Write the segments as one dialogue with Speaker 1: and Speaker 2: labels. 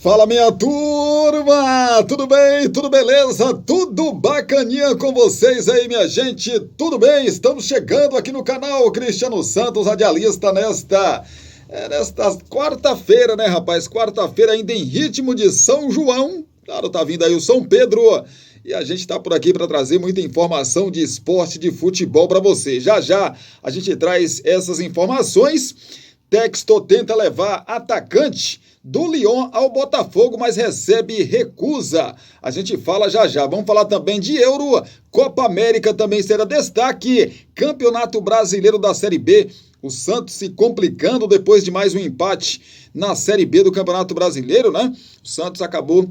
Speaker 1: Fala, minha turma! Tudo bem? Tudo beleza? Tudo bacaninha com vocês aí, minha gente? Tudo bem? Estamos chegando aqui no canal Cristiano Santos, radialista, nesta quarta-feira, né, rapaz? Quarta-feira ainda em ritmo de São João. Claro, tá vindo aí o São Pedro. E a gente tá por aqui para trazer muita informação de esporte, de futebol para você. Já já a gente traz essas informações. Textor tenta levar atacante do Lyon ao Botafogo, mas recebe recusa. A gente fala já já. Vamos falar também de Euro. Copa América também será destaque. Campeonato Brasileiro da Série B. O Santos se complicando depois de mais um empate na Série B do Campeonato Brasileiro, né? O Santos acabou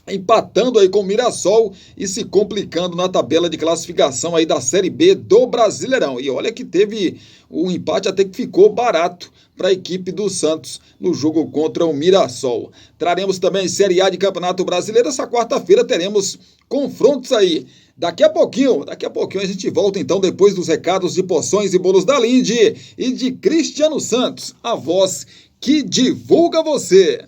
Speaker 1: empatando aí com o Mirassol e se complicando na tabela de classificação aí da Série B do Brasileirão. E olha que teve um empate até que ficou barato para a equipe do Santos no jogo contra o Mirassol. Traremos também Série A de Campeonato Brasileiro. Essa quarta-feira teremos confrontos aí. Daqui a pouquinho a gente volta então depois dos recados de Porções e Bolos da Linde e de Cristiano Santos, a voz que divulga você.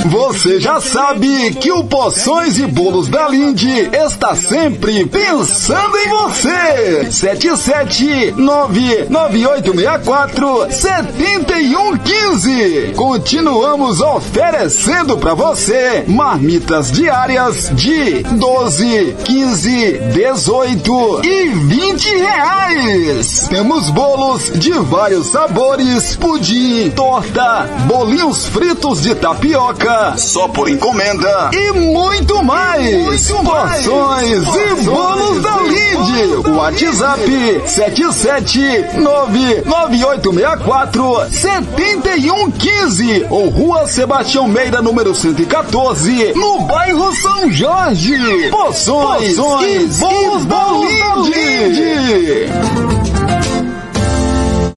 Speaker 2: Você já sabe que o Porções e Bolos da Linde está sempre pensando em você. 77998647115. Continuamos oferecendo para você marmitas diárias de 12, 15, 18 e 20 reais. Temos bolos de vários sabores, pudim, torta, bolinhos fritos de tapioca, só por encomenda e muito mais. Porções e Bolos da Linde. WhatsApp 77998647115 ou Rua Sebastião Meira, número 114, no bairro São Jorge. Porções e Bolos da Linde.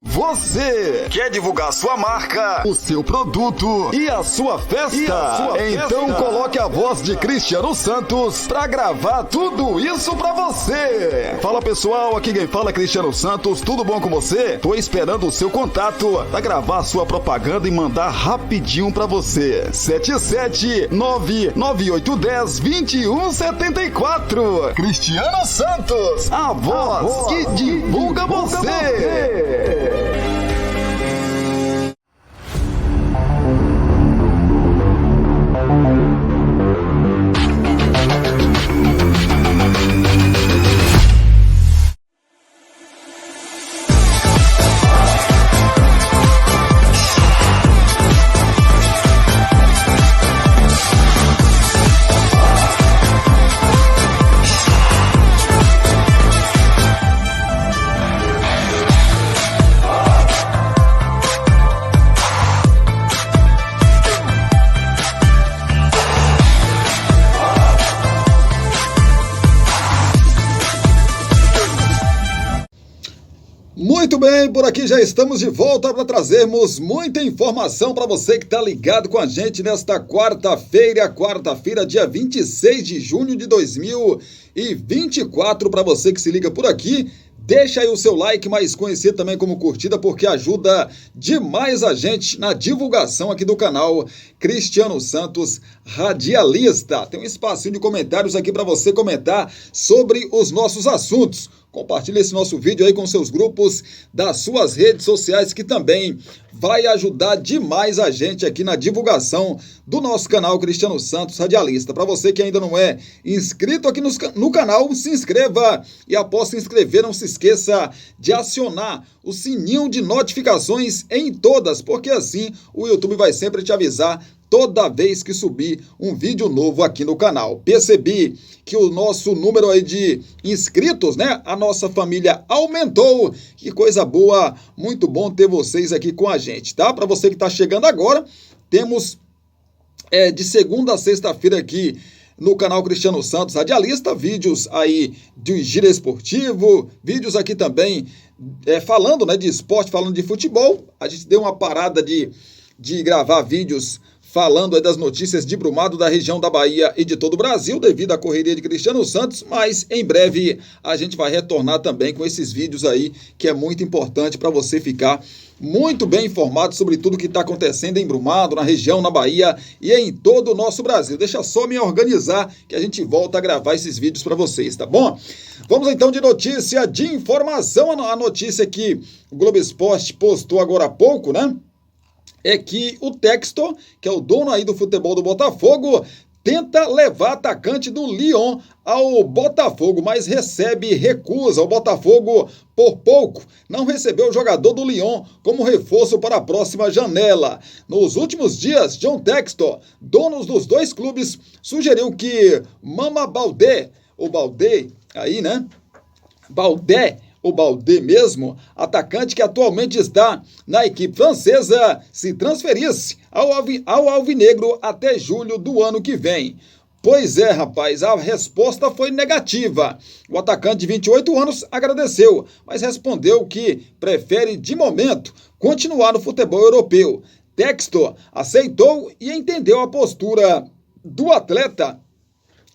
Speaker 2: Você quer divulgar sua marca, o seu produto e a sua festa? Então coloque a voz de Cristiano Santos pra gravar tudo isso pra você. Fala, pessoal, aqui quem fala é Cristiano Santos. Tudo bom com você? Tô esperando o seu contato pra gravar sua propaganda e mandar rapidinho pra você. 77998102174. Cristiano Santos, a voz que divulga você.
Speaker 1: Muito bem, por aqui já estamos de volta para trazermos muita informação para você que está ligado com a gente nesta quarta-feira, dia 26 de junho de 2024. Para você que se liga por aqui, deixa aí o seu like, mais conhecido também como curtida, porque ajuda demais a gente na divulgação aqui do canal Cristiano Santos, radialista. Tem um espacinho de comentários aqui para você comentar sobre os nossos assuntos. Compartilhe esse nosso vídeo aí com seus grupos das suas redes sociais, que também vai ajudar demais a gente aqui na divulgação do nosso canal Cristiano Santos, radialista. Para você que ainda não é inscrito aqui no canal, se inscreva e após se inscrever, não se esqueça de acionar o sininho de notificações em todas, porque assim o YouTube vai sempre te avisar toda vez que subir um vídeo novo aqui no canal. Percebi que o nosso número aí de inscritos, né? A nossa família aumentou. Que coisa boa, muito bom ter vocês aqui com a gente, tá? Para você que está chegando agora, temos de segunda a sexta-feira aqui no canal Cristiano Santos, radialista, vídeos aí de giro esportivo, vídeos aqui também falando, né, de esporte, falando de futebol. A gente deu uma parada de gravar vídeos falando aí das notícias de Brumado, da região da Bahia e de todo o Brasil, devido à correria de Cristiano Santos, mas em breve a gente vai retornar também com esses vídeos aí, que é muito importante para você ficar muito bem informado sobre tudo que está acontecendo em Brumado, na região, na Bahia e em todo o nosso Brasil. Deixa só me organizar que a gente volta a gravar esses vídeos para vocês, tá bom? Vamos então de notícia, de informação. A notícia que o Globo Esporte postou agora há pouco, né? É que o Textor, que é o dono aí do futebol do Botafogo, tenta levar atacante do Lyon ao Botafogo, mas recebe recusa. O Botafogo, por pouco, não recebeu o jogador do Lyon como reforço para a próxima janela. Nos últimos dias, John Textor, dono dos dois clubes, sugeriu que Mama Baldé, o Baldé, aí, né? Baldé, o Baldé mesmo, atacante que atualmente está na equipe francesa, se transferisse ao Alvinegro até julho do ano que vem. Pois é, rapaz, a resposta foi negativa. O atacante de 28 anos agradeceu, mas respondeu que prefere, de momento, continuar no futebol europeu. Textor aceitou e entendeu a postura do atleta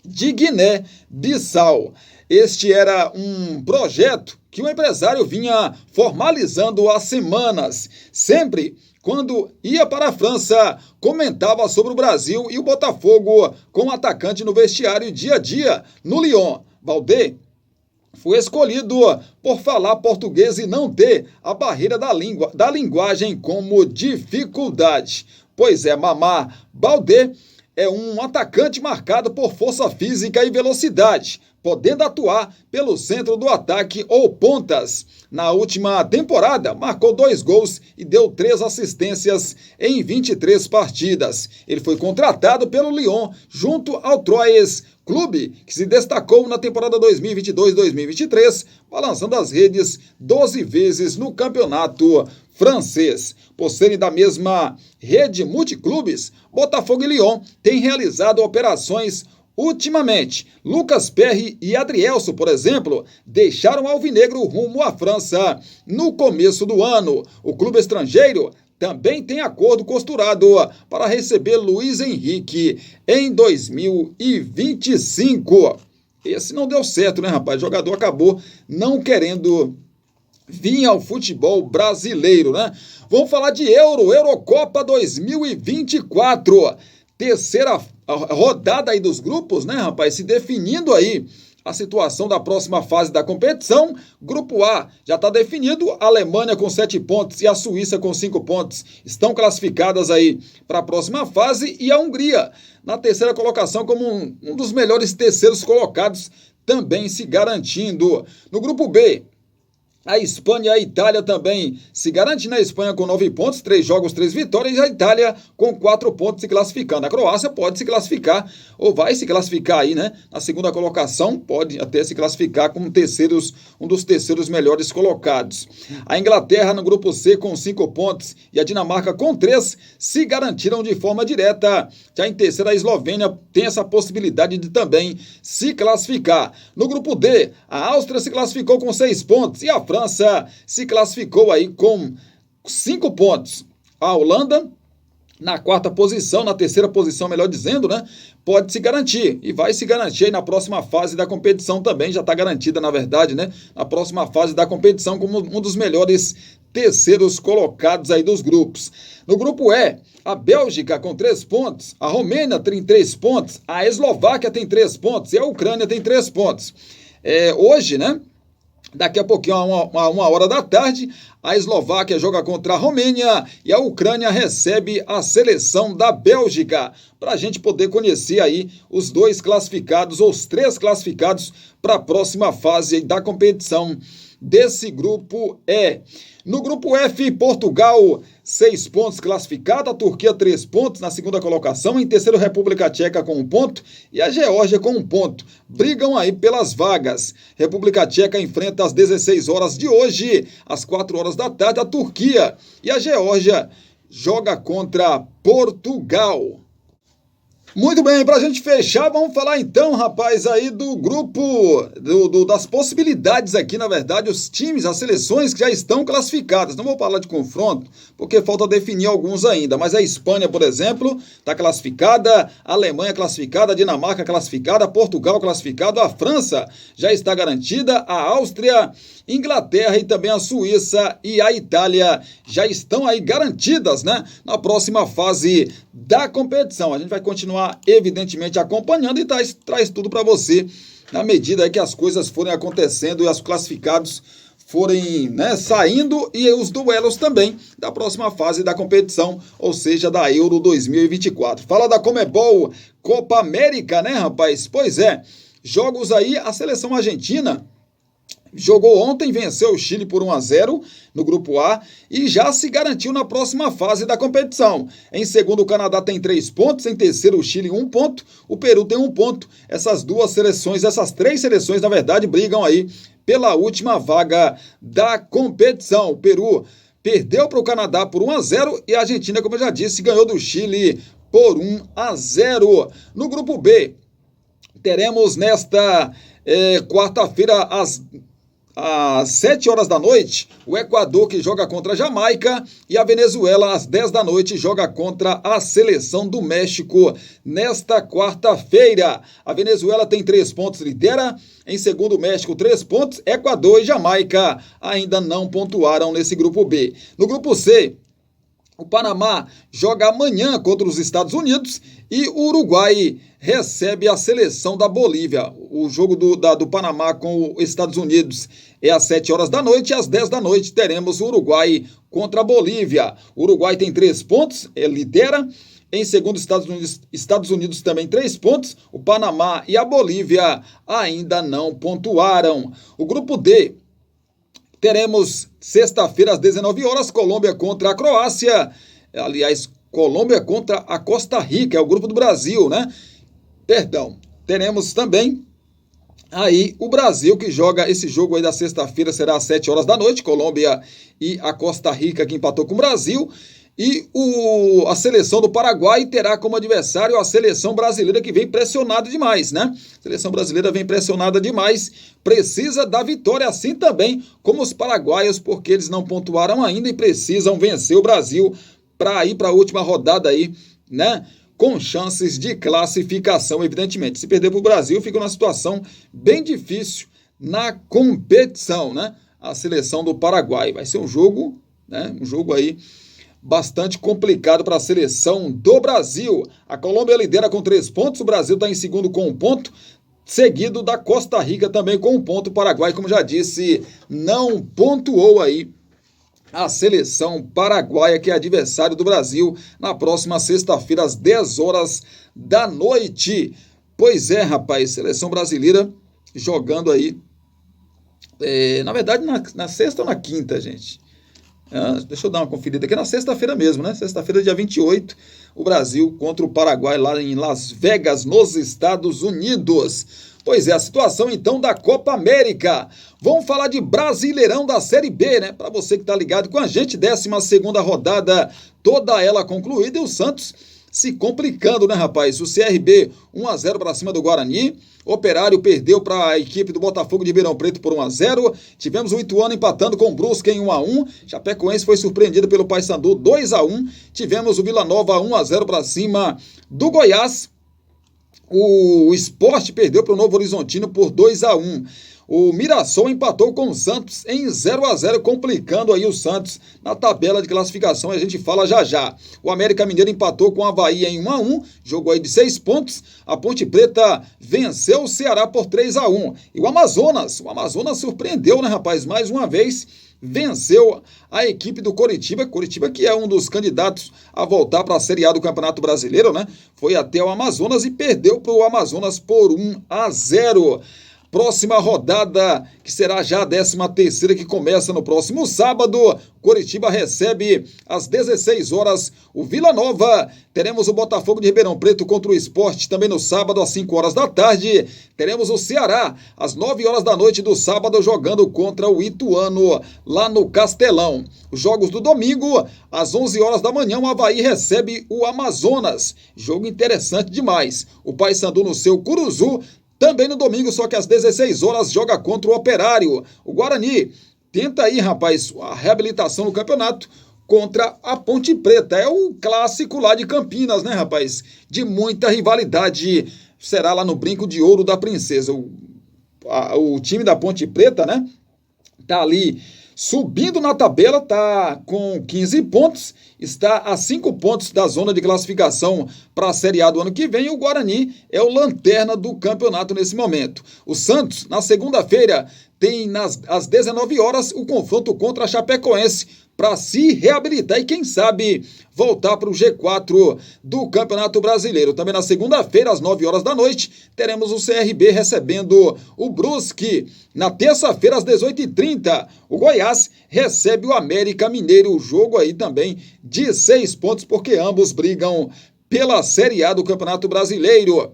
Speaker 1: de Guiné-Bissau. Este era um projeto que o empresário vinha formalizando há semanas. Sempre, quando ia para a França, comentava sobre o Brasil e o Botafogo com o atacante no vestiário dia a dia no Lyon. Baldé foi escolhido por falar português e não ter a barreira da linguagem como dificuldade. Pois é, Mama Baldé é um atacante marcado por força física e velocidade, podendo atuar pelo centro do ataque ou pontas. Na última temporada, marcou 2 gols e deu 3 assistências em 23 partidas. Ele foi contratado pelo Lyon junto ao Troyes, clube que se destacou na temporada 2022-2023, balançando as redes 12 vezes no campeonato francês. Por serem da mesma rede multiclubes, Botafogo e Lyon têm realizado operações ultimamente. Lucas Perry e Adrielso, por exemplo, deixaram o Alvinegro rumo à França no começo do ano. O clube estrangeiro também tem acordo costurado para receber Luiz Henrique em 2025. Esse não deu certo, né, rapaz? O jogador acabou não querendo vir ao futebol brasileiro, né? Vamos falar de Eurocopa 2024. Terceira rodada aí dos grupos, né, rapaz? Se definindo aí a situação da próxima fase da competição. Grupo A já está definido. A Alemanha com 7 pontos e a Suíça com 5 pontos estão classificadas aí para a próxima fase. E a Hungria na terceira colocação como um dos melhores terceiros colocados, também se garantindo. No grupo B, a Espanha e a Itália também se garantem. Na Espanha com 9 pontos, 3 jogos, 3 vitórias, e a Itália com 4 pontos se classificando. A Croácia pode se classificar, ou vai se classificar aí, né? Na segunda colocação, pode até se classificar como um dos terceiros melhores colocados. A Inglaterra no grupo C com 5 pontos e a Dinamarca com 3 se garantiram de forma direta. Já em terceira, a Eslovênia tem essa possibilidade de também se classificar. No grupo D, a Áustria se classificou com 6 pontos e a França se classificou aí com 5 pontos. A Holanda, na quarta posição, na terceira posição, melhor dizendo, né? Pode se garantir e vai se garantir aí na próxima fase da competição também. Já está garantida, na verdade, né? Na próxima fase da competição como um dos melhores terceiros colocados aí dos grupos. No grupo E, a Bélgica com 3 pontos, a Romênia tem 3 pontos, a Eslováquia tem 3 pontos e a Ucrânia tem 3 pontos. Hoje, né? Daqui a pouquinho, a uma hora da tarde, a Eslováquia joga contra a Romênia e a Ucrânia recebe a seleção da Bélgica, para a gente poder conhecer aí os 2 classificados, ou os 3 classificados para a próxima fase da competição desse grupo E. No grupo F, Portugal, 6 pontos classificado, a Turquia 3 pontos na segunda colocação, em terceiro República Tcheca com 1 ponto e a Geórgia com 1 ponto. Brigam aí pelas vagas. República Tcheca enfrenta às 16 horas de hoje, às 4 horas da tarde, a Turquia, e a Geórgia joga contra Portugal. Muito bem, para a gente fechar, vamos falar então, rapaz, aí do grupo, das possibilidades aqui, na verdade, os times, as seleções que já estão classificadas. Não vou falar de confronto, porque falta definir alguns ainda, mas a Espanha, por exemplo, está classificada, a Alemanha classificada, a Dinamarca classificada, Portugal classificado, a França já está garantida, a Áustria, Inglaterra e também a Suíça e a Itália já estão aí garantidas, né, na próxima fase da competição. A gente vai continuar, evidentemente, acompanhando e traz tudo para você na medida que as coisas forem acontecendo e os classificados forem, né, saindo, e os duelos também da próxima fase da competição, ou seja, da Euro 2024. Fala da Conmebol Copa América, né, rapaz? Pois é, jogos aí, a seleção argentina jogou ontem, venceu o Chile por 1-0 no grupo A e já se garantiu na próxima fase da competição. Em segundo, o Canadá tem 3 pontos, em terceiro, o Chile 1 ponto, o Peru tem 1 ponto. Essas três seleções, na verdade, brigam aí pela última vaga da competição. O Peru perdeu para o Canadá por 1-0 e a Argentina, como eu já disse, ganhou do Chile por 1-0. No grupo B, teremos nesta quarta-feira, às 7 horas da noite, o Equador, que joga contra a Jamaica, e a Venezuela, às 10 da noite, joga contra a seleção do México nesta quarta-feira. A Venezuela tem 3 pontos, lidera. Em segundo, o México, 3 pontos. Equador e Jamaica ainda não pontuaram nesse grupo B. No grupo C, o Panamá joga amanhã contra os Estados Unidos e o Uruguai recebe a seleção da Bolívia. O jogo do Panamá com os Estados Unidos é às 7 horas da noite e às 10 da noite teremos o Uruguai contra a Bolívia. O Uruguai tem 3 pontos, lidera. Em segundo, Estados Unidos também 3 pontos. O Panamá e a Bolívia ainda não pontuaram. O grupo D, teremos sexta-feira às 19 horas, Colômbia contra a Croácia. Aliás, Colômbia contra a Costa Rica, é o grupo do Brasil, né? Perdão. Teremos também aí o Brasil, que joga esse jogo aí da sexta-feira, será às 7 horas da noite, Colômbia e a Costa Rica, que empatou com o Brasil. E a seleção do Paraguai terá como adversário a seleção brasileira, que vem pressionada demais, né? A seleção brasileira vem pressionada demais, precisa da vitória, assim também como os paraguaios, porque eles não pontuaram ainda e precisam vencer o Brasil para ir para a última rodada aí, né? Com chances de classificação, evidentemente. Se perder para o Brasil, fica numa situação bem difícil na competição, né? A seleção do Paraguai. Vai ser um jogo, né? Um jogo aí bastante complicado para a seleção do Brasil. A Colômbia lidera com 3 pontos, o Brasil está em segundo com 1 ponto, seguido da Costa Rica também com 1 ponto. O Paraguai, como já disse, não pontuou aí a seleção paraguaia, que é adversário do Brasil, na próxima sexta-feira, às 10 horas da noite. Pois é, rapaz, seleção brasileira jogando aí, na verdade, na sexta ou na quinta, gente? Deixa eu dar uma conferida aqui, na sexta-feira mesmo, né? Sexta-feira, dia 28, o Brasil contra o Paraguai lá em Las Vegas, nos Estados Unidos. Pois é, a situação então da Copa América. Vamos falar de Brasileirão da Série B, né? Para você que tá ligado com a gente, 12ª rodada, toda ela concluída, e o Santos se complicando, né, rapaz? O CRB 1-0 para cima do Guarani. Operário perdeu para a equipe do Botafogo de Ribeirão Preto por 1-0. Tivemos o Ituano empatando com o Brusque em 1-1. Chapecoense foi surpreendido pelo Paysandu 2-1. Tivemos o Vila Nova 1-0 para cima do Goiás. O Sport perdeu para o Novo Horizontino por 2-1. O Mirassol empatou com o Santos em 0-0, complicando aí o Santos na tabela de classificação, a gente fala já já. O América Mineiro empatou com o Avaí em 1-1, jogo aí de 6 pontos. A Ponte Preta venceu o Ceará por 3-1. E o Amazonas surpreendeu, né, rapaz? Mais uma vez, venceu a equipe do Coritiba, que é um dos candidatos a voltar para a Série A do Campeonato Brasileiro, né? Foi até o Amazonas e perdeu para o Amazonas por 1-0. Próxima rodada, que será já a 13ª, que começa no próximo sábado. Coritiba recebe às 16 horas o Vila Nova. Teremos o Botafogo de Ribeirão Preto contra o Sport também no sábado às 5 horas da tarde. Teremos o Ceará às 9 horas da noite do sábado jogando contra o Ituano lá no Castelão. Os jogos do domingo às 11 horas da manhã o Avaí recebe o Amazonas. Jogo interessante demais. O Paysandu no seu Curuzu. Também no domingo, só que às 16 horas, joga contra o Operário. O Guarani tenta aí, rapaz, a reabilitação no campeonato contra a Ponte Preta. É o clássico lá de Campinas, né, rapaz? De muita rivalidade. Será lá no Brinco de Ouro da Princesa. O time da Ponte Preta, né, tá ali subindo na tabela, tá com 15 pontos, está a 5 pontos da zona de classificação para a Série A do ano que vem. E o Guarani é o lanterna do campeonato nesse momento. O Santos, na segunda-feira, tem às 19 horas o confronto contra a Chapecoense para se reabilitar e, quem sabe, voltar para o G4 do Campeonato Brasileiro. Também na segunda-feira, às 9 horas da noite, teremos o CRB recebendo o Brusque. Na terça-feira, às 18h30, o Goiás recebe o América Mineiro. O jogo aí também de 6 pontos, porque ambos brigam pela Série A do Campeonato Brasileiro.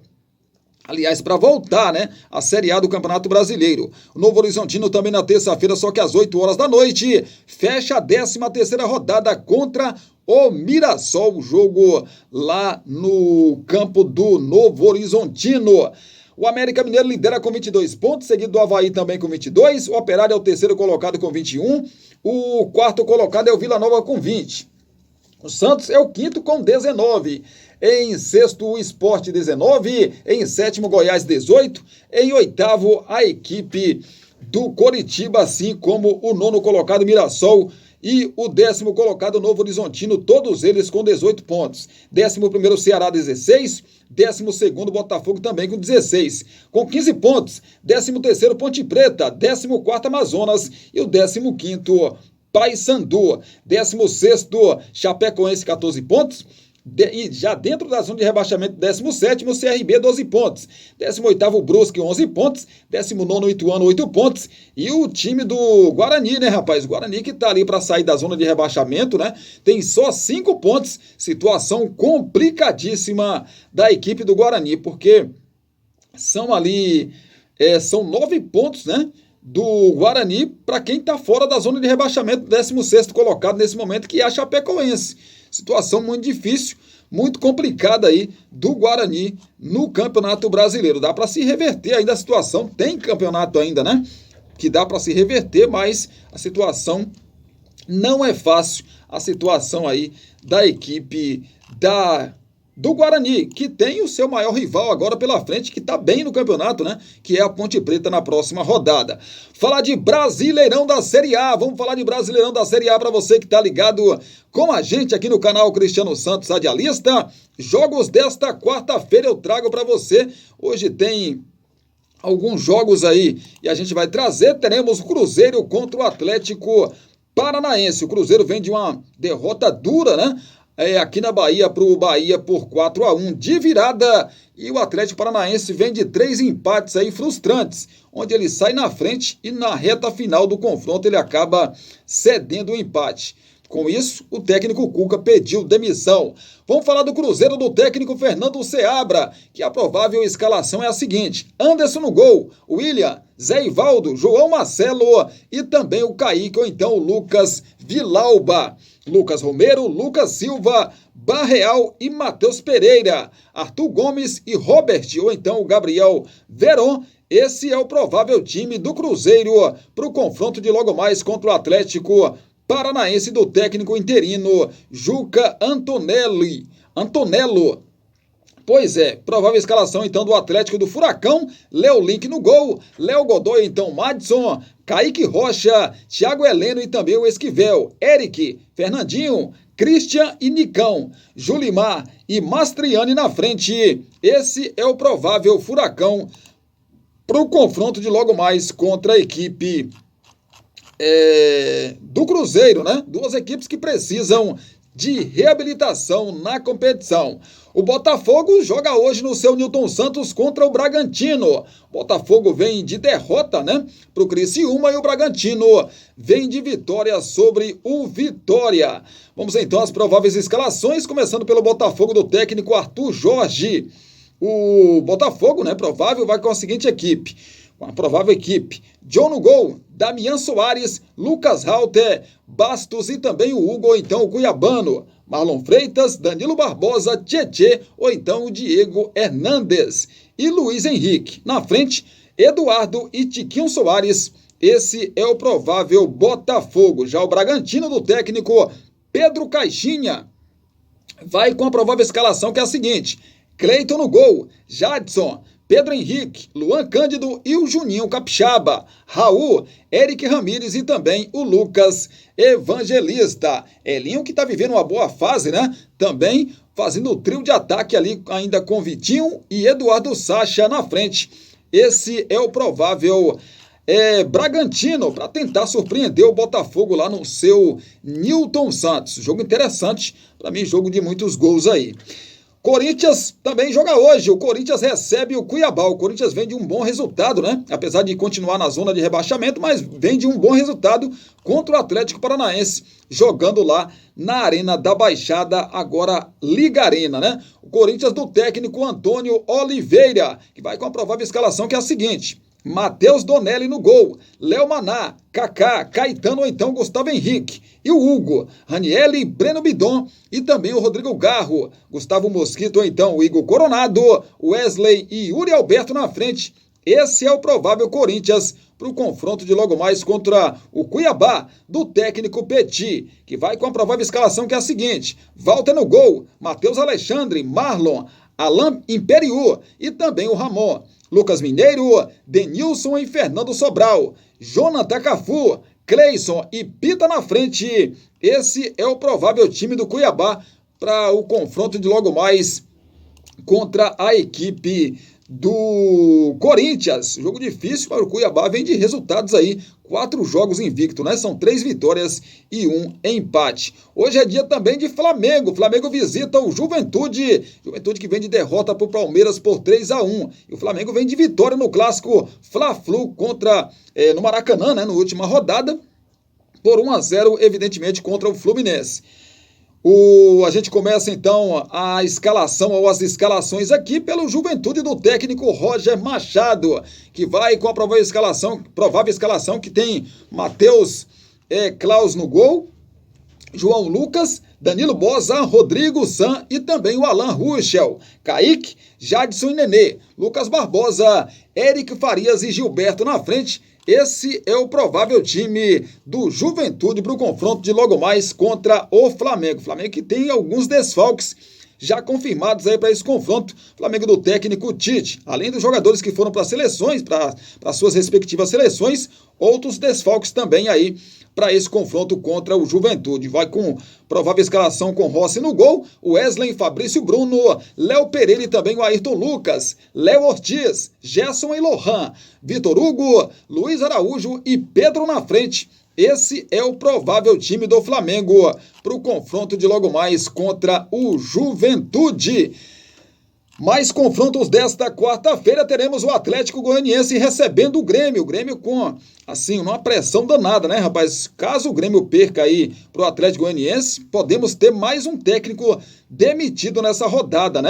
Speaker 1: Aliás, para voltar, né, a Série A do Campeonato Brasileiro. O Novo Horizontino também na terça-feira, só que às 8 horas da noite, fecha a 13ª rodada contra o Mirassol. O jogo lá no campo do Novo Horizontino. O América Mineiro lidera com 22 pontos, seguido do Avaí também com 22. O Operário é o terceiro colocado com 21. O quarto colocado é o Vila Nova com 20. O Santos é o quinto com 19. Em sexto, o Sport 19. Em sétimo, Goiás 18. Em oitavo, a equipe do Coritiba, assim como o nono colocado Mirassol e o 10º colocado Novo Horizontino, todos eles com 18 pontos. 11º Ceará 16, 12º Botafogo também com 16. Com 15 pontos, 13º Ponte Preta, 14º Amazonas e o 15º Paysandu. 16º Chapecoense 14 pontos. E já dentro da zona de rebaixamento, 17º CRB 12 pontos, 18º Brusque 11 pontos, 19º Ituano 8 pontos, e o time do Guarani, né, rapaz? O Guarani que tá ali para sair da zona de rebaixamento, né? Tem só 5 pontos, situação complicadíssima da equipe do Guarani, porque são ali, são 9 pontos, né, do Guarani para quem tá fora da zona de rebaixamento, 16º colocado nesse momento, que é a Chapecoense. Situação muito difícil, muito complicada aí do Guarani no Campeonato Brasileiro. Dá para se reverter ainda a situação, tem campeonato ainda, né? Que dá para se reverter, mas a situação não é fácil. A situação aí da equipe do Guarani, que tem o seu maior rival agora pela frente, que está bem no campeonato, né? Que é a Ponte Preta na próxima rodada. Falar de Brasileirão da Série A, vamos falar de Brasileirão da Série A para você que está ligado com a gente aqui no canal Cristiano Santos Radialista. Jogos desta quarta-feira eu trago para você. Hoje tem alguns jogos aí e a gente vai trazer. Teremos o Cruzeiro contra o Atlético Paranaense. O Cruzeiro vem de uma derrota dura, né? Aqui na Bahia, para o Bahia por 4-1 de virada, e o Atlético Paranaense vem de 3 empates aí frustrantes, onde ele sai na frente e na reta final do confronto ele acaba cedendo o empate. Com isso, o técnico Cuca pediu demissão. Vamos falar do Cruzeiro do técnico Fernando Seabra, que a provável escalação é a seguinte: Anderson no gol, William, Zé Ivaldo, João Marcelo e também o Kaique ou então o Lucas Vilauba. Lucas Romero, Lucas Silva, Barreal e Matheus Pereira, Arthur Gomes e Robert, ou então o Gabriel Veron. Esse é o provável time do Cruzeiro para o confronto de logo mais contra o Atlético Paranaense do técnico interino Juca Antonello. Pois é, provável escalação então do Atlético do Furacão: Léo Link no gol, Léo Godoy, então Madison, Kaique Rocha, Thiago Heleno e também o Esquivel, Eric, Fernandinho, Christian e Nicão, Julimar e Mastriani na frente. Esse é o provável Furacão para o confronto de logo mais contra a equipe do Cruzeiro, né? Duas equipes que precisam de reabilitação na competição. O Botafogo joga hoje no seu Newton Santos contra o Bragantino. O Botafogo vem de derrota, para o Criciúma, e o Bragantino vem de vitória sobre o Vitória. Vamos então às prováveis escalações, começando pelo Botafogo do técnico Arthur Jorge. O Botafogo, provável, vai com a seguinte equipe. Com a provável equipe: John no gol, Damian Soares, Lucas Halter, Bastos e também o Hugo, ou então o Cuiabano, Marlon Freitas, Danilo Barbosa, Tietê, ou então o Diego Hernandes e Luiz Henrique. Na frente, Eduardo e Tiquinho Soares. Esse é o provável Botafogo. Já o Bragantino do técnico Pedro Caixinha vai com a provável escalação, que é a seguinte: Cleiton no gol, Jadson, Pedro Henrique, Luan Cândido e o Juninho Capixaba, Raul, Eric Ramírez e também o Lucas Evangelista. Elinho, que está vivendo uma boa fase, também fazendo o trio de ataque ali, ainda com Vitinho e Eduardo Sacha na frente. Esse é o provável Bragantino, para tentar surpreender o Botafogo lá no seu Newton Santos. Jogo interessante, para mim, jogo de muitos gols aí. Corinthians também joga hoje. O Corinthians recebe o Cuiabá. O Corinthians vem de um bom resultado, apesar de continuar na zona de rebaixamento, mas vem de um bom resultado contra o Atlético Paranaense, jogando lá na Arena da Baixada, agora Liga Arena, O Corinthians do técnico Antônio Oliveira, que vai com a provável escalação, que é a seguinte: Matheus Donelli no gol, Léo Maná, Kaká, Caetano ou então Gustavo Henrique, e o Hugo, Ranielli, Breno Bidon e também o Rodrigo Garro, Gustavo Mosquito ou então o Igor Coronado, Wesley e Yuri Alberto na frente. Esse é o provável Corinthians para o confronto de logo mais contra o Cuiabá, do técnico Petit, que vai com a provável escalação, que é a seguinte: Walter no gol, Matheus Alexandre, Marlon, Alain Imperiu e também o Ramon, Lucas Mineiro, Denilson e Fernando Sobral, Jonathan Cafu, Cleison e Pita na frente. Esse é o provável time do Cuiabá para o confronto de logo mais contra a equipe do Corinthians. Jogo difícil para o Cuiabá, vem de resultados aí, 4 jogos invicto, São 3 vitórias e 1 empate. Hoje é dia também de Flamengo. Flamengo visita o Juventude. Juventude que vem de derrota para o Palmeiras por 3-1. E o Flamengo vem de vitória no clássico Fla-Flu no Maracanã, na última rodada, por 1-0, evidentemente, contra o Fluminense. A gente começa então a escalação, ou as escalações aqui pelo Juventude do técnico Roger Machado, que vai com a provável escalação, que tem Matheus Klaus no gol, João Lucas, Danilo Boza, Rodrigo San e também o Alan Ruschel, Kaique, Jadson e Nenê, Lucas Barbosa, Eric Farias e Gilberto na frente. Esse é o provável time do Juventude para o confronto de logo mais contra o Flamengo. Flamengo que tem alguns desfalques já confirmados aí para esse confronto. Flamengo do técnico Tite. Além dos jogadores que foram para seleções, para suas respectivas seleções, outros desfalques também aí para esse confronto contra o Juventude. Vai com provável escalação com Rossi no gol, Wesley, Fabrício Bruno, Léo Pereira e também o Ayrton Lucas, Léo Ortiz, Gerson e Lohan, Vitor Hugo, Luiz Araújo e Pedro na frente. Esse é o provável time do Flamengo para o confronto de logo mais contra o Juventude. Mais confrontos desta quarta-feira, teremos o Atlético Goianiense recebendo o Grêmio. O Grêmio com, uma pressão danada, rapaz? Caso o Grêmio perca aí pro Atlético Goianiense, podemos ter mais um técnico demitido nessa rodada,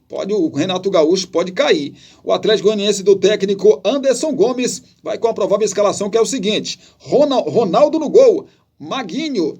Speaker 1: O Renato Gaúcho pode cair. O Atlético Goianiense do técnico Anderson Gomes vai com a provável escalação, que é o seguinte: Ronaldo no gol, Maguinho,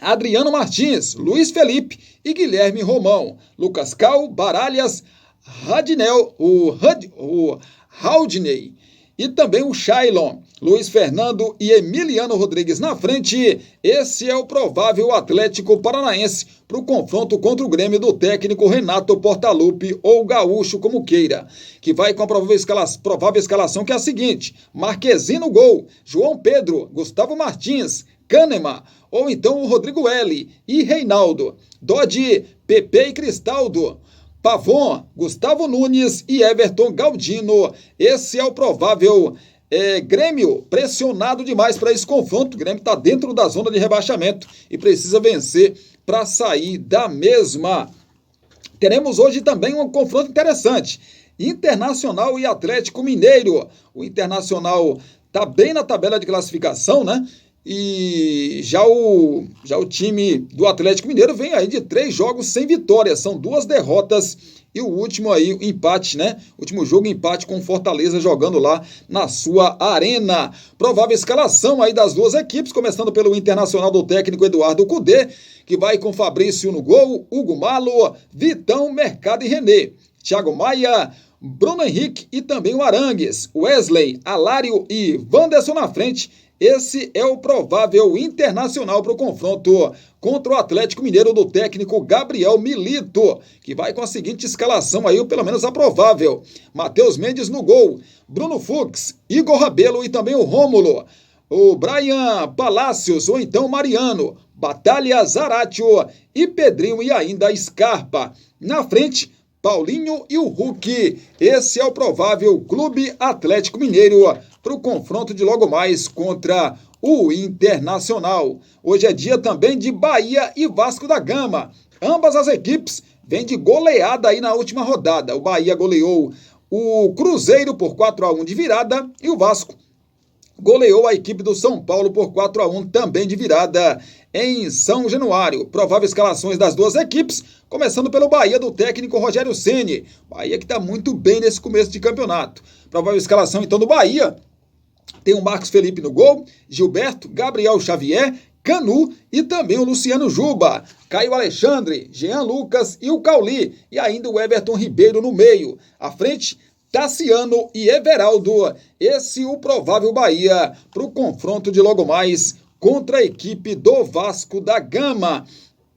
Speaker 1: Adriano Martins, Luiz Felipe e Guilherme Romão, Lucas Cal, Baralhas, Radinel, o Haldney e também o Shailon, Luiz Fernando e Emiliano Rodrigues na frente. Esse é o provável Atlético Paranaense para o confronto contra o Grêmio do técnico Renato Portaluppi, ou Gaúcho, como queira, que vai com a provável escalação, que é a seguinte: Marquezinho no gol, João Pedro, Gustavo Martins, Kahneman, ou então o Rodrigo L. e Reinaldo, Dodi, Pepe e Cristaldo, Pavon, Gustavo Nunes e Everton Galdino. Esse é o provável Grêmio, pressionado demais para esse confronto. O Grêmio está dentro da zona de rebaixamento e precisa vencer para sair da mesma. Teremos hoje também um confronto interessante. Internacional e Atlético Mineiro. O Internacional está bem na tabela de classificação, né? E já o time do Atlético Mineiro vem aí de 3 jogos sem vitória. São 2 derrotas e o último aí, empate, né? Último jogo, empate com Fortaleza jogando lá na sua arena. Provável escalação aí das 2 equipes, começando pelo Internacional do técnico Eduardo Cudê, que vai com Fabrício no gol, Hugo Malo, Vitão, Mercado e René. Thiago Maia, Bruno Henrique e também o Arangues, Wesley, Alário e Wanderson na frente. Esse é o provável Internacional para o confronto contra o Atlético Mineiro do técnico Gabriel Milito, que vai com a seguinte escalação aí, ou pelo menos a provável. Matheus Mendes no gol, Bruno Fux, Igor Rabelo e também o Rômulo, o Brian Palacios ou então Mariano, Batalha Zaratio e Pedrinho e ainda Scarpa. Na frente, Paulinho e o Hulk. Esse é o provável Clube Atlético Mineiro para o confronto de logo mais contra o Internacional. Hoje é dia também de Bahia e Vasco da Gama. Ambas as equipes vêm de goleada aí na última rodada. O Bahia goleou o Cruzeiro por 4-1 de virada e o Vasco goleou a equipe do São Paulo por 4-1 também de virada em São Januário. Prováveis escalações das 2 equipes, começando pelo Bahia do técnico Rogério Ceni. Bahia que está muito bem nesse começo de campeonato. Provável escalação então do Bahia. Tem o Marcos Felipe no gol, Gilberto, Gabriel Xavier, Canu e também o Luciano Juba, Caio Alexandre, Jean Lucas e o Cauli, e ainda o Everton Ribeiro no meio. À frente, Tassiano e Everaldo. Esse é o provável Bahia para o confronto de logo mais contra a equipe do Vasco da Gama.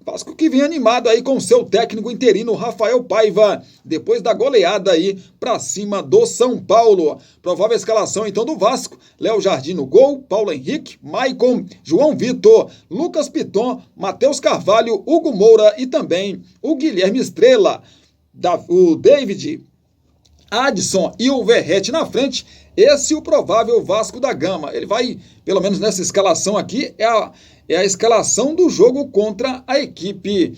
Speaker 1: Vasco que vem animado aí com seu técnico interino Rafael Paiva, depois da goleada aí para cima do São Paulo. Provável escalação então do Vasco: Léo Jardim no gol, Paulo Henrique, Maicon, João Vitor, Lucas Piton, Matheus Carvalho, Hugo Moura e também o Guilherme Estrela, o David, Adson e o Verrete na frente. Esse é o provável Vasco da Gama. Ele vai, pelo menos nessa escalação aqui, é a escalação do jogo contra a equipe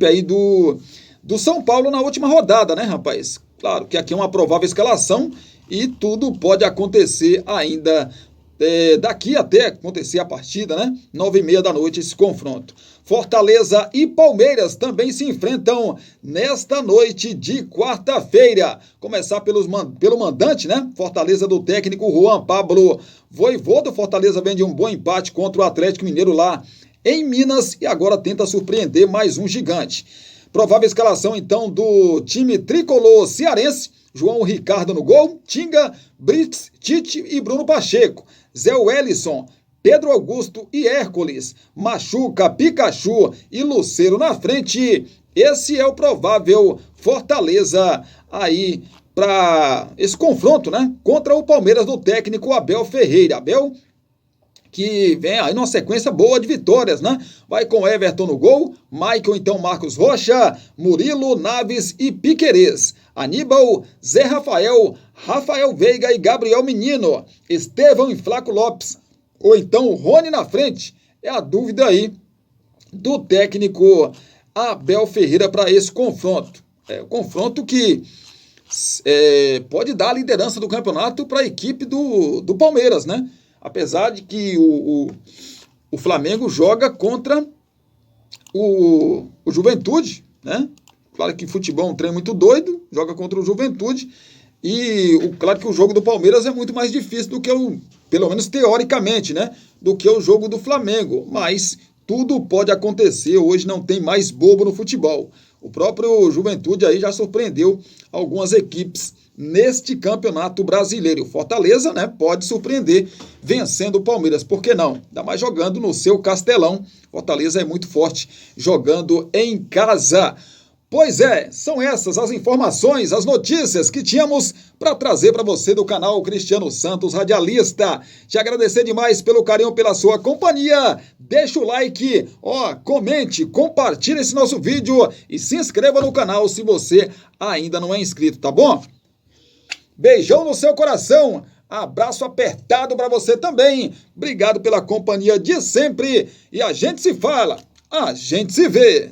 Speaker 1: aí do São Paulo na última rodada, né, rapaz? Claro que aqui é uma provável escalação e tudo pode acontecer ainda daqui até acontecer a partida, né? 9h30 da noite esse confronto. Fortaleza e Palmeiras também se enfrentam nesta noite de quarta-feira. Começar pelo mandante, né? Fortaleza do técnico Juan Pablo Vojvoda. Fortaleza vem de um bom empate contra o Atlético Mineiro lá em Minas e agora tenta surpreender mais um gigante. Provável escalação então do time tricolor cearense: João Ricardo no gol, Tinga, Brits, Tite e Bruno Pacheco, Zé Wellison, Pedro Augusto e Hércules, Machuca, Pikachu e Lucero na frente. Esse é o provável Fortaleza aí para esse confronto, né? Contra o Palmeiras do técnico Abel Ferreira. Abel que vem aí numa sequência boa de vitórias, né? Vai com Everton no gol, Michael, então Marcos Rocha, Murilo, Naves e Piquerez, Aníbal, Zé Rafael, Rafael Veiga e Gabriel Menino, Estevão e Flaco Lopes, ou então Rony na frente. É a dúvida aí do técnico Abel Ferreira para esse confronto. É um confronto que pode dar a liderança do campeonato para a equipe do Palmeiras, né? Apesar de que o Flamengo joga contra o Juventude, né? Claro que futebol é um trem muito doido, joga contra o Juventude, e claro que o jogo do Palmeiras é muito mais difícil do que pelo menos teoricamente, né? Do que o jogo do Flamengo, mas tudo pode acontecer, hoje não tem mais bobo no futebol. O próprio Juventude aí já surpreendeu algumas equipes neste campeonato brasileiro. Fortaleza, né, pode surpreender vencendo o Palmeiras, por que não? Ainda mais jogando no seu Castelão. Fortaleza é muito forte jogando em casa. Pois é, são essas as informações, as notícias que tínhamos para trazer para você do canal Cristiano Santos Radialista. Te agradecer demais pelo carinho, pela sua companhia. Deixa o like, comente, compartilhe esse nosso vídeo e se inscreva no canal se você ainda não é inscrito, tá bom? Beijão no seu coração, Abraço apertado para você também. Obrigado pela companhia de sempre. E a gente se fala, a gente se vê.